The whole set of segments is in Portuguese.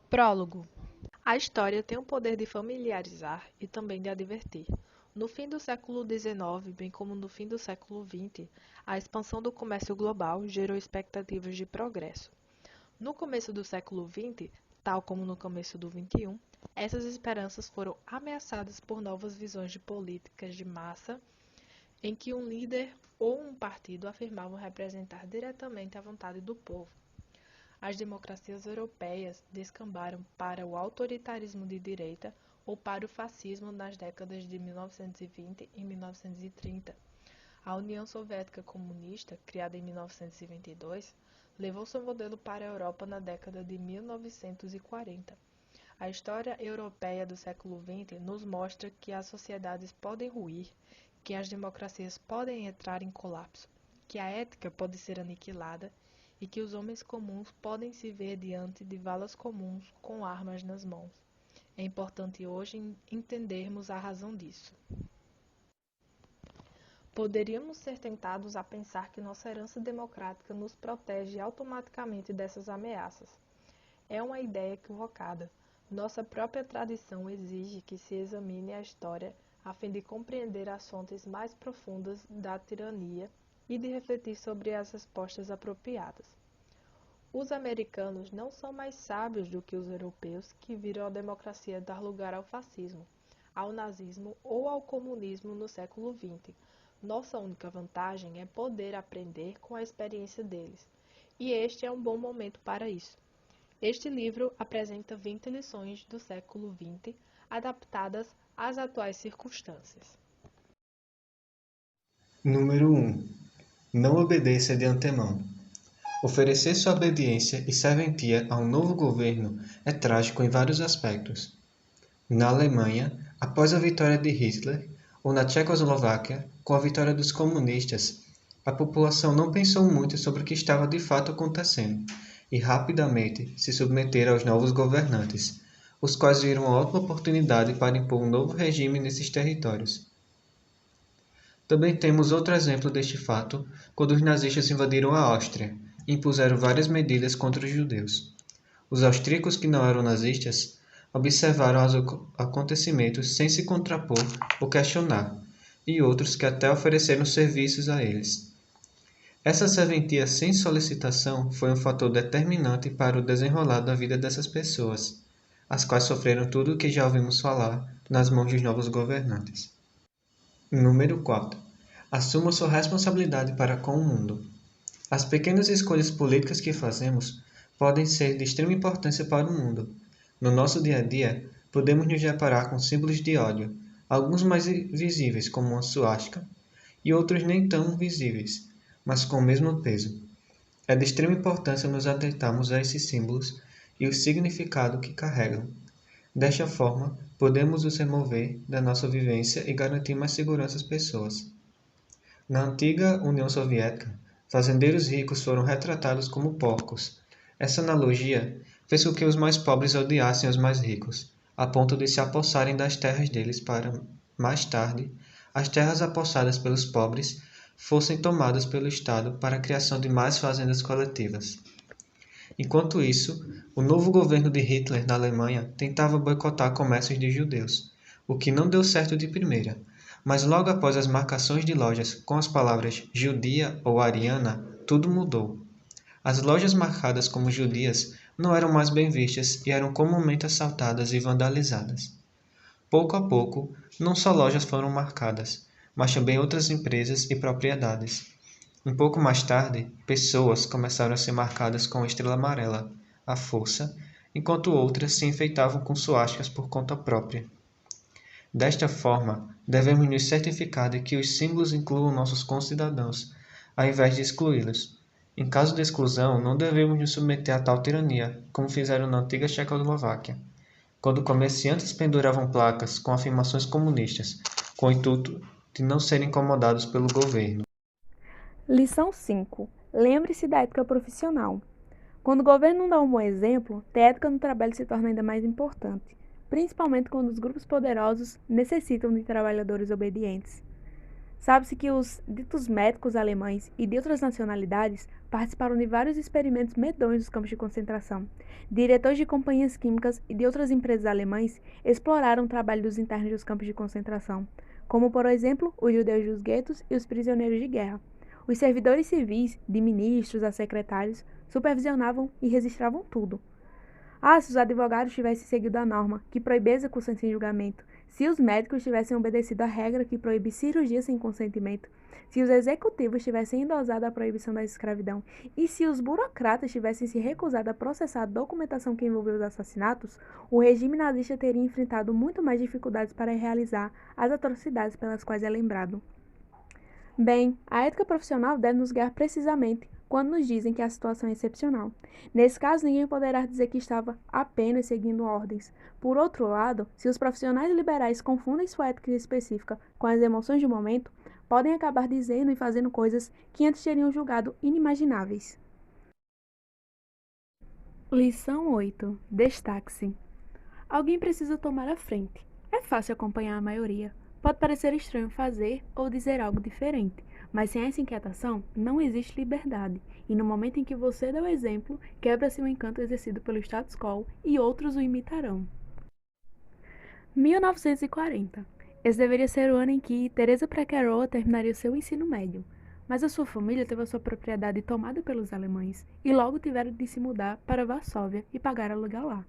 Prólogo. A história tem o poder de familiarizar e também de advertir. No fim do século XIX, bem como no fim do século XX, a expansão do comércio global gerou expectativas de progresso. No começo do século XX, tal como no começo do XXI, essas esperanças foram ameaçadas por novas visões de políticas de massa em que um líder ou um partido afirmavam representar diretamente a vontade do povo. As democracias europeias descambaram para o autoritarismo de direita ou para o fascismo nas décadas de 1920 e 1930. A União Soviética Comunista, criada em 1922, levou seu modelo para a Europa na década de 1940. A história europeia do século XX nos mostra que as sociedades podem ruir, que as democracias podem entrar em colapso, que a ética pode ser aniquilada e que os homens comuns podem se ver diante de valas comuns com armas nas mãos. É importante hoje entendermos a razão disso. Poderíamos ser tentados a pensar que nossa herança democrática nos protege automaticamente dessas ameaças. É uma ideia equivocada. Nossa própria tradição exige que se examine a história a fim de compreender as fontes mais profundas da tirania e de refletir sobre as respostas apropriadas. Os americanos não são mais sábios do que os europeus que viram a democracia dar lugar ao fascismo, ao nazismo ou ao comunismo no século XX. Nossa única vantagem é poder aprender com a experiência deles, e este é um bom momento para isso. Este livro apresenta 20 lições do século XX, adaptadas às atuais circunstâncias. Número 1. Não obedeça de antemão. Oferecer sua obediência e serventia a um novo governo é trágico em vários aspectos. Na Alemanha, após a vitória de Hitler, ou na Tchecoslováquia, com a vitória dos comunistas, a população não pensou muito sobre o que estava de fato acontecendo e rapidamente se submeteram aos novos governantes, os quais viram uma ótima oportunidade para impor um novo regime nesses territórios. Também temos outro exemplo deste fato, quando os nazistas invadiram a Áustria e impuseram várias medidas contra os judeus. Os austríacos que não eram nazistas observaram os acontecimentos sem se contrapor ou questionar, e outros que até ofereceram serviços a eles. Essa serventia sem solicitação foi um fator determinante para o desenrolar da vida dessas pessoas, as quais sofreram tudo o que já ouvimos falar nas mãos dos novos governantes. Número 4. Assuma sua responsabilidade para com o mundo. As pequenas escolhas políticas que fazemos podem ser de extrema importância para o mundo. No nosso dia a dia, podemos nos deparar com símbolos de ódio, alguns mais visíveis, como uma suástica, e outros nem tão visíveis, mas com o mesmo peso. É de extrema importância nos atentarmos a esses símbolos e o significado que carregam. Desta forma, podemos os remover da nossa vivência e garantir mais segurança às pessoas. Na antiga União Soviética, fazendeiros ricos foram retratados como porcos. Essa analogia fez com que os mais pobres odiassem os mais ricos, a ponto de se apossarem das terras deles para, mais tarde, as terras apossadas pelos pobres fossem tomadas pelo Estado para a criação de mais fazendas coletivas. Enquanto isso, o novo governo de Hitler na Alemanha tentava boicotar comércios de judeus, o que não deu certo de primeira, mas logo após as marcações de lojas com as palavras judia ou ariana, tudo mudou. As lojas marcadas como judias não eram mais bem vistas e eram comumente assaltadas e vandalizadas. Pouco a pouco, não só lojas foram marcadas, mas também outras empresas e propriedades. Um pouco mais tarde, pessoas começaram a ser marcadas com a estrela amarela, a força, enquanto outras se enfeitavam com suásticas por conta própria. Desta forma, devemos nos certificar de que os símbolos incluam nossos concidadãos, ao invés de excluí-los. Em caso de exclusão, não devemos nos submeter a tal tirania, como fizeram na antiga Tchecoslováquia, quando comerciantes penduravam placas com afirmações comunistas, com o intuito de não serem incomodados pelo governo. Lição 5. Lembre-se da ética profissional. Quando o governo não dá um bom exemplo, ter ética no trabalho se torna ainda mais importante, principalmente quando os grupos poderosos necessitam de trabalhadores obedientes. Sabe-se que os ditos médicos alemães e de outras nacionalidades participaram de vários experimentos medonhos dos campos de concentração. Diretores de companhias químicas e de outras empresas alemães exploraram o trabalho dos internos dos campos de concentração, como, por exemplo, os judeus dos guetos e os prisioneiros de guerra. Os servidores civis, de ministros a secretários, supervisionavam e registravam tudo. Se os advogados tivessem seguido a norma que proibia a execução sem julgamento, se os médicos tivessem obedecido a regra que proíbe cirurgia sem consentimento, se os executivos tivessem endosado a proibição da escravidão e se os burocratas tivessem se recusado a processar a documentação que envolveu os assassinatos, o regime nazista teria enfrentado muito mais dificuldades para realizar as atrocidades pelas quais é lembrado. Bem, a ética profissional deve nos guiar precisamente quando nos dizem que a situação é excepcional. Nesse caso, ninguém poderá dizer que estava apenas seguindo ordens. Por outro lado, se os profissionais liberais confundem sua ética específica com as emoções do momento, podem acabar dizendo e fazendo coisas que antes teriam julgado inimagináveis. Lição 8. Destaque-se. Alguém precisa tomar a frente. É fácil acompanhar a maioria. Pode parecer estranho fazer ou dizer algo diferente, mas sem essa inquietação, não existe liberdade, e no momento em que você dá o exemplo, quebra-se o encanto exercido pelo status quo e outros o imitarão. 1940. Esse deveria ser o ano em que Teresa Preccaroa terminaria seu ensino médio, mas a sua família teve a sua propriedade tomada pelos alemães e logo tiveram de se mudar para Varsóvia e pagar aluguel lá.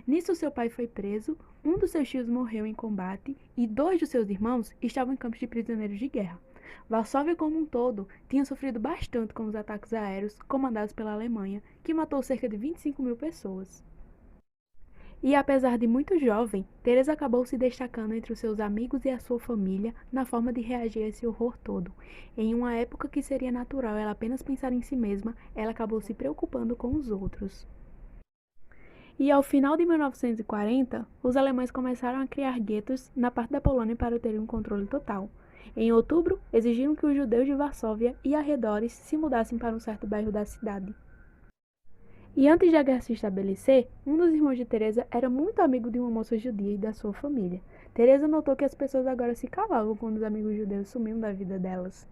Nisso, seu pai foi preso, um dos seus tios morreu em combate e 2 dos seus irmãos estavam em campos de prisioneiros de guerra. Varsóvia como um todo tinha sofrido bastante com os ataques aéreos comandados pela Alemanha, que matou cerca de 25 mil pessoas. E apesar de muito jovem, Teresa acabou se destacando entre os seus amigos e a sua família na forma de reagir a esse horror todo. Em uma época que seria natural ela apenas pensar em si mesma, ela acabou se preocupando com os outros. E ao final de 1940, os alemães começaram a criar guetos na parte da Polônia para terem um controle total. Em outubro, exigiram que os judeus de Varsóvia e arredores se mudassem para um certo bairro da cidade. E antes da guerra se estabelecer, um dos irmãos de Teresa era muito amigo de uma moça judia e da sua família. Teresa notou que as pessoas agora se calavam quando os amigos judeus sumiam da vida delas.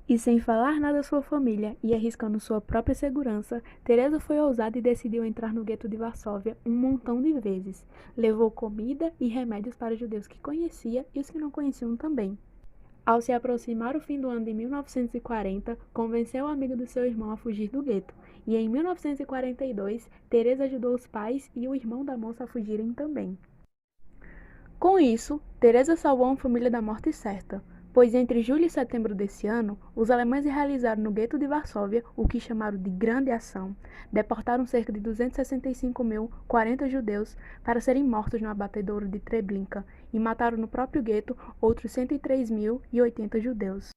E sem falar nada à sua família e arriscando sua própria segurança, Teresa foi ousada e decidiu entrar no gueto de Varsóvia um montão de vezes. Levou comida e remédios para os judeus que conhecia e os que não conheciam também. Ao se aproximar o fim do ano de 1940, convenceu o amigo do seu irmão a fugir do gueto. E em 1942, Teresa ajudou os pais e o irmão da moça a fugirem também. Com isso, Teresa salvou uma família da morte certa, pois entre julho e setembro desse ano, os alemães realizaram no gueto de Varsóvia o que chamaram de Grande Ação. Deportaram cerca de 265.040 judeus para serem mortos no abatedouro de Treblinka e mataram no próprio gueto outros 103.080 judeus.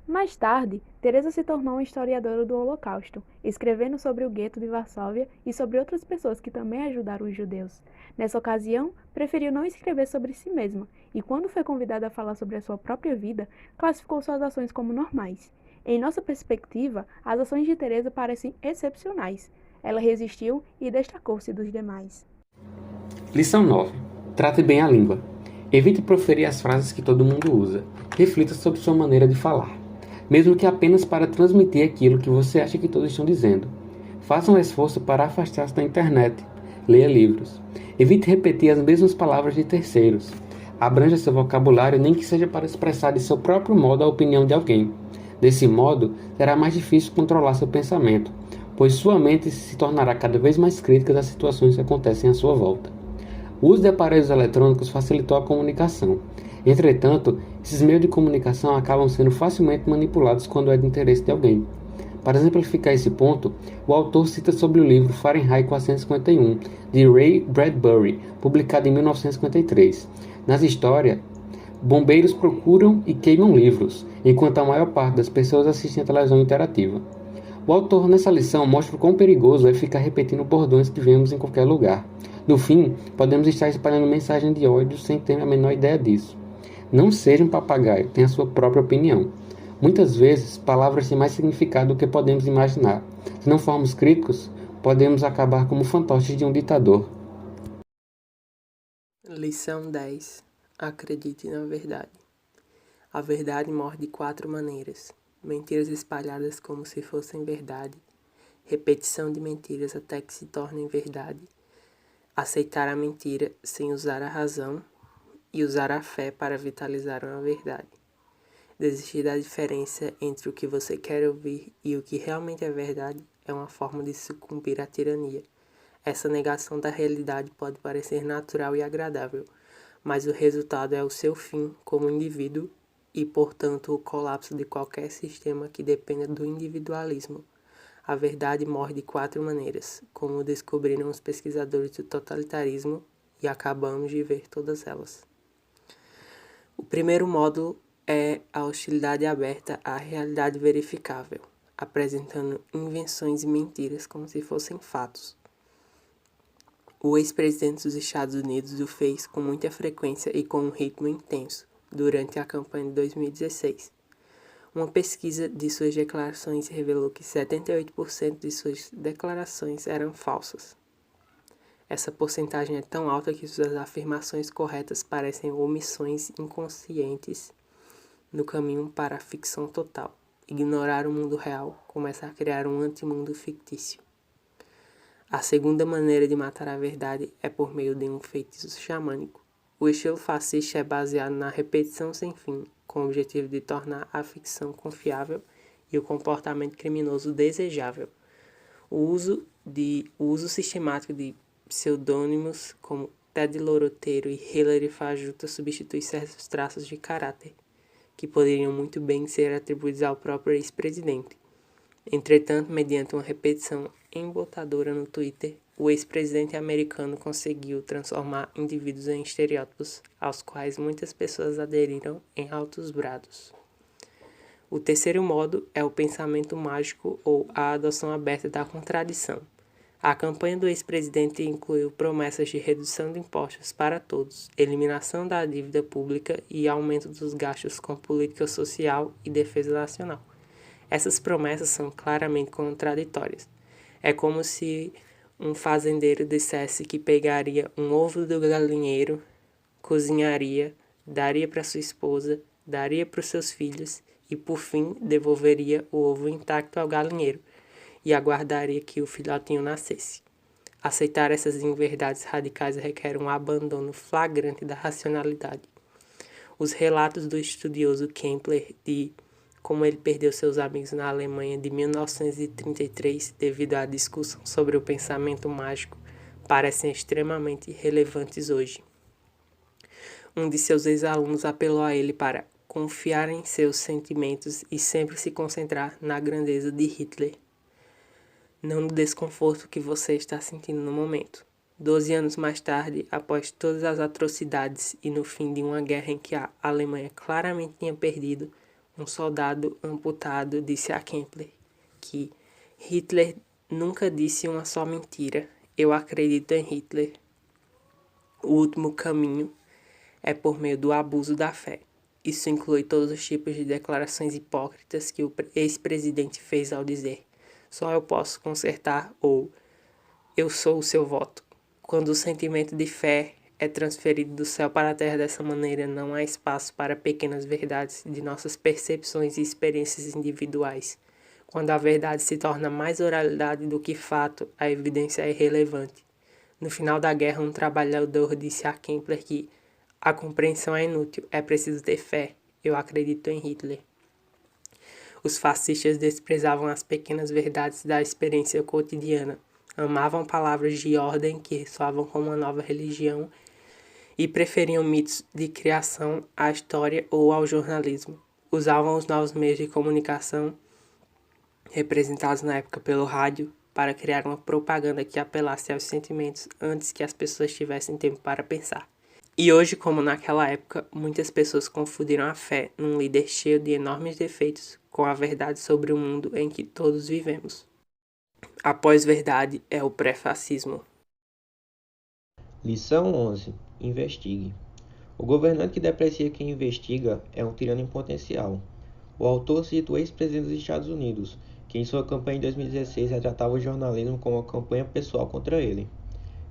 Mais tarde, Teresa se tornou uma historiadora do Holocausto, escrevendo sobre o gueto de Varsóvia e sobre outras pessoas que também ajudaram os judeus. Nessa ocasião, preferiu não escrever sobre si mesma e, quando foi convidada a falar sobre a sua própria vida, classificou suas ações como normais. Em nossa perspectiva, as ações de Teresa parecem excepcionais. Ela resistiu e destacou-se dos demais. Lição 9. Trate bem a língua. Evite proferir as frases que todo mundo usa. Reflita sobre sua maneira de falar, mesmo que apenas para transmitir aquilo que você acha que todos estão dizendo. Faça um esforço para afastar-se da internet. Leia livros. Evite repetir as mesmas palavras de terceiros. Abranja seu vocabulário, nem que seja para expressar de seu próprio modo a opinião de alguém. Desse modo, será mais difícil controlar seu pensamento, pois sua mente se tornará cada vez mais crítica das situações que acontecem à sua volta. O uso de aparelhos eletrônicos facilitou a comunicação. Entretanto, esses meios de comunicação acabam sendo facilmente manipulados quando é de interesse de alguém. Para exemplificar esse ponto, o autor cita sobre o livro Fahrenheit 451, de Ray Bradbury, publicado em 1953. Nessa história, bombeiros procuram e queimam livros, enquanto a maior parte das pessoas assistem a televisão interativa. O autor nessa lição mostra o quão perigoso é ficar repetindo bordões que vemos em qualquer lugar. No fim, podemos estar espalhando mensagem de ódio sem ter a menor ideia disso. Não seja um papagaio, tenha a sua própria opinião. Muitas vezes, palavras têm mais significado do que podemos imaginar. Se não formos críticos, podemos acabar como fantoches de um ditador. Lição 10. Acredite na verdade. A verdade morre de 4 maneiras. Mentiras espalhadas como se fossem verdade. Repetição de mentiras até que se tornem verdade. Aceitar a mentira sem usar a razão e usar a fé para vitalizar uma verdade. Desistir da diferença entre o que você quer ouvir e o que realmente é verdade é uma forma de sucumbir à tirania. Essa negação da realidade pode parecer natural e agradável, mas o resultado é o seu fim como indivíduo e, portanto, o colapso de qualquer sistema que dependa do individualismo. A verdade morre de 4 maneiras, como descobriram os pesquisadores do totalitarismo, e acabamos de ver todas elas. O primeiro módulo é a hostilidade aberta à realidade verificável, apresentando invenções e mentiras como se fossem fatos. O ex-presidente dos Estados Unidos o fez com muita frequência e com um ritmo intenso durante a campanha de 2016. Uma pesquisa de suas declarações revelou que 78% de suas declarações eram falsas. Essa porcentagem é tão alta que suas afirmações corretas parecem omissões inconscientes no caminho para a ficção total. Ignorar o mundo real começa a criar um antimundo fictício. A segunda maneira de matar a verdade é por meio de um feitiço xamânico. O estilo fascista é baseado na repetição sem fim, com o objetivo de tornar a ficção confiável e o comportamento criminoso desejável. O uso sistemático de pseudônimos como Ted Loroteiro e Hilary Fajuta substitui certos traços de caráter, que poderiam muito bem ser atribuídos ao próprio ex-presidente. Entretanto, mediante uma repetição embotadora no Twitter, o ex-presidente americano conseguiu transformar indivíduos em estereótipos aos quais muitas pessoas aderiram em altos brados. O terceiro modo é o pensamento mágico ou a adoção aberta da contradição. A campanha do ex-presidente incluiu promessas de redução de impostos para todos, eliminação da dívida pública e aumento dos gastos com política social e defesa nacional. Essas promessas são claramente contraditórias. É como se um fazendeiro dissesse que pegaria um ovo do galinheiro, cozinharia, daria para sua esposa, daria para os seus filhos e, por fim, devolveria o ovo intacto ao galinheiro e aguardaria que o filhotinho nascesse. Aceitar essas inverdades radicais requer um abandono flagrante da racionalidade. Os relatos do estudioso Kempler de como ele perdeu seus amigos na Alemanha de 1933 devido à discussão sobre o pensamento mágico parecem extremamente relevantes hoje. Um de seus ex-alunos apelou a ele para confiar em seus sentimentos e sempre se concentrar na grandeza de Hitler, não no desconforto que você está sentindo no momento. 12 anos mais tarde, após todas as atrocidades e no fim de uma guerra em que a Alemanha claramente tinha perdido, um soldado amputado disse a Kempler que Hitler nunca disse uma só mentira. Eu acredito em Hitler. O último caminho é por meio do abuso da fé. Isso inclui todos os tipos de declarações hipócritas que o ex-presidente fez ao dizer só eu posso consertar ou eu sou o seu voto. Quando o sentimento de fé é transferido do céu para a terra dessa maneira, não há espaço para pequenas verdades de nossas percepções e experiências individuais. Quando a verdade se torna mais oralidade do que fato, a evidência é irrelevante. No final da guerra, um trabalhador disse a Kempler que a compreensão é inútil, é preciso ter fé. Eu acredito em Hitler. Os fascistas desprezavam as pequenas verdades da experiência cotidiana, amavam palavras de ordem que ressoavam como uma nova religião e preferiam mitos de criação à história ou ao jornalismo. Usavam os novos meios de comunicação, representados na época pelo rádio, para criar uma propaganda que apelasse aos sentimentos antes que as pessoas tivessem tempo para pensar. E hoje, como naquela época, muitas pessoas confundiram a fé num líder cheio de enormes defeitos com a verdade sobre o mundo em que todos vivemos. A pós-verdade é o pré-fascismo. Lição 11. Investigue. O governante que deprecia quem investiga é um tirano em potencial. O autor cita o ex-presidente dos Estados Unidos, que em sua campanha em 2016 retratava o jornalismo como uma campanha pessoal contra ele.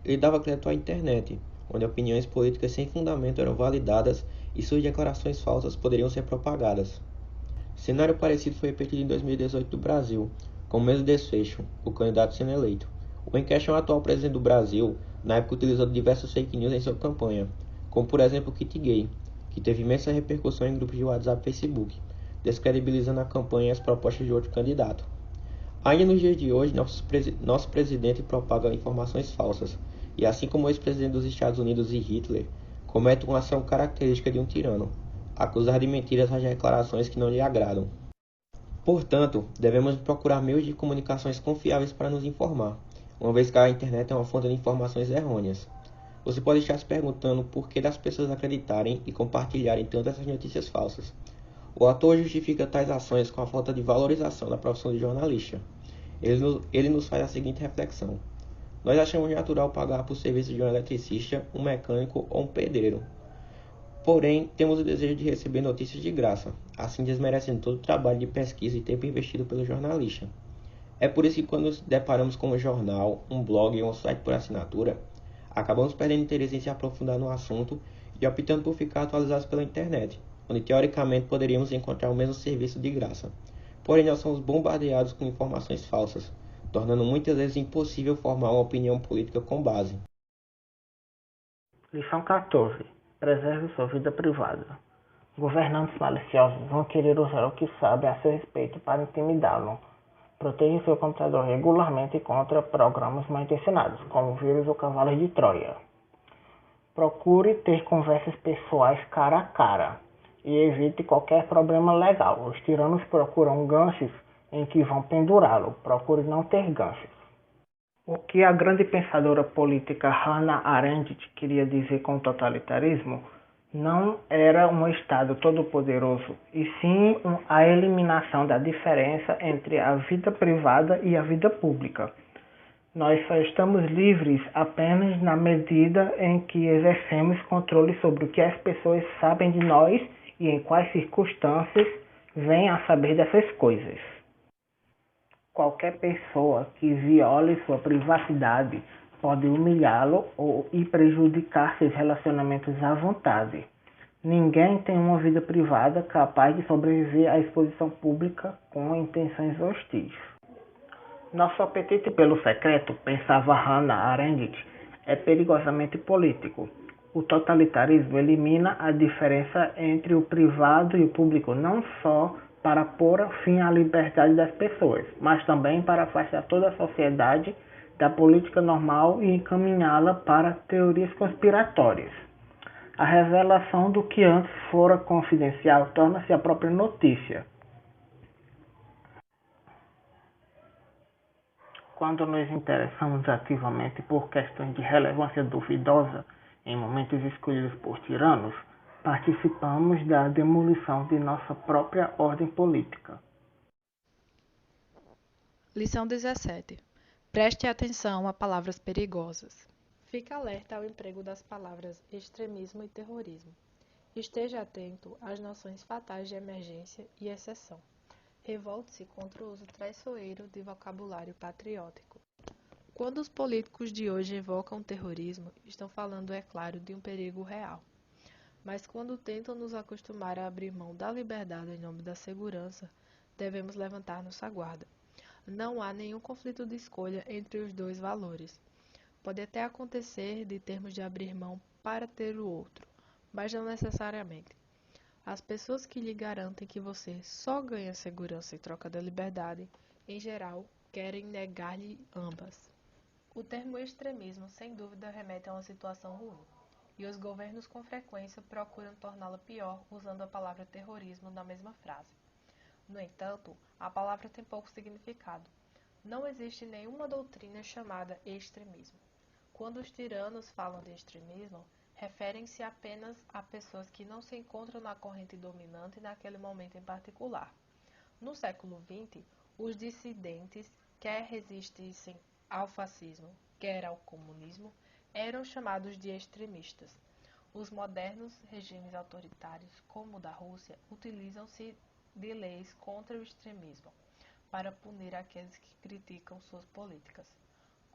Ele dava crédito à internet, onde opiniões políticas sem fundamento eram validadas e suas declarações falsas poderiam ser propagadas. Cenário parecido foi repetido em 2018 do Brasil, com o mesmo desfecho, o candidato sendo eleito. O Enquete é o atual presidente do Brasil, na época utilizou diversas fake news em sua campanha, como por exemplo o kit gay, que teve imensa repercussão em grupos de WhatsApp e Facebook, descredibilizando a campanha e as propostas de outro candidato. Ainda nos dias de hoje, nosso presidente propaga informações falsas, e assim como o ex-presidente dos Estados Unidos e Hitler, comete uma ação característica de um tirano, acusar de mentiras as declarações que não lhe agradam. Portanto, devemos procurar meios de comunicações confiáveis para nos informar, uma vez que a internet é uma fonte de informações errôneas. Você pode estar se perguntando por que das pessoas acreditarem e compartilharem tanto essas notícias falsas. O autor justifica tais ações com a falta de valorização da profissão de jornalista. Ele nos faz a seguinte reflexão: nós achamos natural pagar por serviço de um eletricista, um mecânico ou um pedreiro. Porém, temos o desejo de receber notícias de graça, assim desmerecendo todo o trabalho de pesquisa e tempo investido pelo jornalista. É por isso que quando nos deparamos com um jornal, um blog ou um site por assinatura, acabamos perdendo interesse em se aprofundar no assunto e optando por ficar atualizados pela internet, onde teoricamente poderíamos encontrar o mesmo serviço de graça. Porém, nós somos bombardeados com informações falsas, tornando muitas vezes impossível formar uma opinião política com base. Lição 14. Preserve sua vida privada. Governantes maliciosos vão querer usar o que sabem a seu respeito para intimidá-lo. Proteja seu computador regularmente contra programas mal intencionados, como vírus ou cavalos de Troia. Procure ter conversas pessoais cara a cara e evite qualquer problema legal. Os tiranos procuram ganchos em que vão pendurá-lo. Procure não ter ganchos. O que a grande pensadora política Hannah Arendt queria dizer com totalitarismo não era um Estado todo-poderoso, e sim a eliminação da diferença entre a vida privada e a vida pública. Nós só estamos livres apenas na medida em que exercemos controle sobre o que as pessoas sabem de nós e em quais circunstâncias vêm a saber dessas coisas. Qualquer pessoa que viole sua privacidade pode humilhá-lo e prejudicar seus relacionamentos à vontade. Ninguém tem uma vida privada capaz de sobreviver à exposição pública com intenções hostis. Nosso apetite pelo secreto, pensava Hannah Arendt, é perigosamente político. O totalitarismo elimina a diferença entre o privado e o público, não só para pôr fim à liberdade das pessoas, mas também para afastar toda a sociedade da política normal e encaminhá-la para teorias conspiratórias. A revelação do que antes fora confidencial torna-se a própria notícia. Quando nos interessamos ativamente por questões de relevância duvidosa em momentos escolhidos por tiranos, participamos da demolição de nossa própria ordem política. Lição 17. Preste atenção a palavras perigosas. Fique alerta ao emprego das palavras extremismo e terrorismo. Esteja atento às noções fatais de emergência e exceção. Revolte-se contra o uso traiçoeiro de vocabulário patriótico. Quando os políticos de hoje evocam terrorismo, estão falando, é claro, de um perigo real. Mas quando tentam nos acostumar a abrir mão da liberdade em nome da segurança, devemos levantar nossa guarda. Não há nenhum conflito de escolha entre os dois valores. Pode até acontecer de termos de abrir mão para ter o outro, mas não necessariamente. As pessoas que lhe garantem que você só ganha segurança em troca da liberdade, em geral, querem negar-lhe ambas. O termo extremismo, sem dúvida, remete a uma situação ruim, e os governos com frequência procuram torná-la pior usando a palavra terrorismo na mesma frase. No entanto, a palavra tem pouco significado. Não existe nenhuma doutrina chamada extremismo. Quando os tiranos falam de extremismo, referem-se apenas a pessoas que não se encontram na corrente dominante naquele momento em particular. No século XX, os dissidentes, quer resistissem ao fascismo, quer ao comunismo, eram chamados de extremistas. Os modernos regimes autoritários, como o da Rússia, utilizam-se de leis contra o extremismo, para punir aqueles que criticam suas políticas.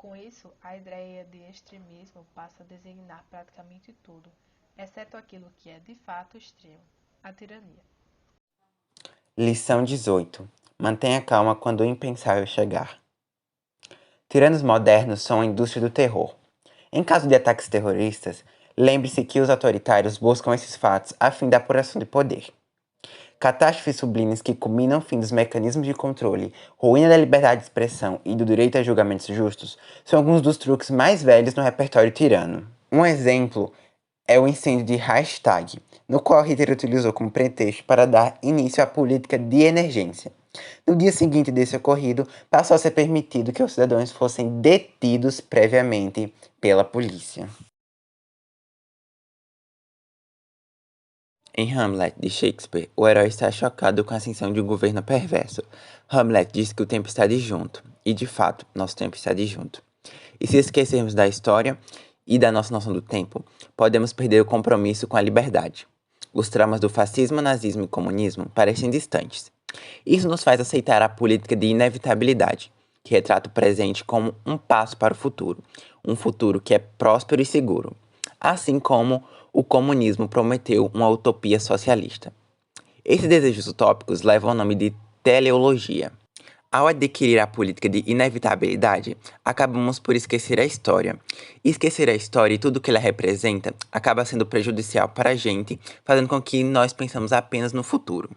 Com isso, a ideia de extremismo passa a designar praticamente tudo, exceto aquilo que é de fato extremo, a tirania. Lição 18. Mantenha calma quando o impensável chegar. Tiranos modernos são a indústria do terror. Em caso de ataques terroristas, lembre-se que os autoritários buscam esses fatos a fim da apuração de poder. Catástrofes sublimes que culminam o fim dos mecanismos de controle, ruína da liberdade de expressão e do direito a julgamentos justos são alguns dos truques mais velhos no repertório tirano. Um exemplo é o incêndio de Reichstag, no qual Hitler utilizou como pretexto para dar início à política de emergência. No dia seguinte desse ocorrido, passou a ser permitido que os cidadãos fossem detidos previamente pela polícia. Em Hamlet, de Shakespeare, o herói está chocado com a ascensão de um governo perverso. Hamlet diz que o tempo está disjunto, e de fato, nosso tempo está disjunto. E se esquecermos da história e da nossa noção do tempo, podemos perder o compromisso com a liberdade. Os traumas do fascismo, nazismo e comunismo parecem distantes. Isso nos faz aceitar a política de inevitabilidade, que retrata o presente como um passo para o futuro, um futuro que é próspero e seguro, assim como o comunismo prometeu uma utopia socialista. Esses desejos utópicos levam ao nome de teleologia. Ao adquirir a política de inevitabilidade, acabamos por esquecer a história. E esquecer a história e tudo o que ela representa acaba sendo prejudicial para a gente, fazendo com que nós pensamos apenas no futuro.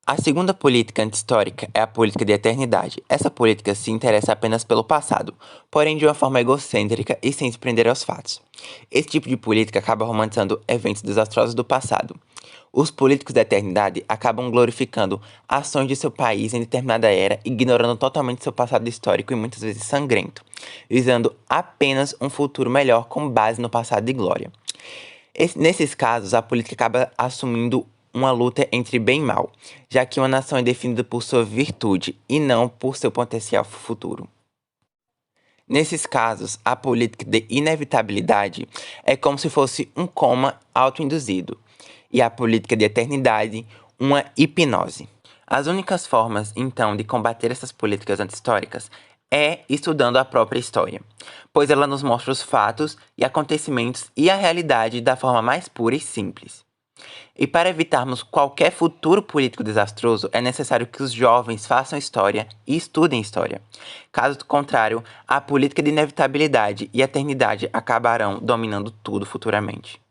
A segunda política anti-histórica é a política de eternidade. Essa política se interessa apenas pelo passado, porém de uma forma egocêntrica e sem se prender aos fatos. Esse tipo de política acaba romantizando eventos desastrosos do passado. Os políticos da eternidade acabam glorificando ações de seu país em determinada era, ignorando totalmente seu passado histórico e muitas vezes sangrento, visando apenas um futuro melhor com base no passado de glória. Nesses casos, a política acaba assumindo uma luta entre bem e mal, já que uma nação é definida por sua virtude e não por seu potencial futuro. Nesses casos, a política de inevitabilidade é como se fosse um coma autoinduzido, e a política de eternidade, uma hipnose. As únicas formas, então, de combater essas políticas antihistóricas é estudando a própria história, pois ela nos mostra os fatos e acontecimentos e a realidade da forma mais pura e simples. E para evitarmos qualquer futuro político desastroso, é necessário que os jovens façam história e estudem história. Caso contrário, a política de inevitabilidade e eternidade acabarão dominando tudo futuramente.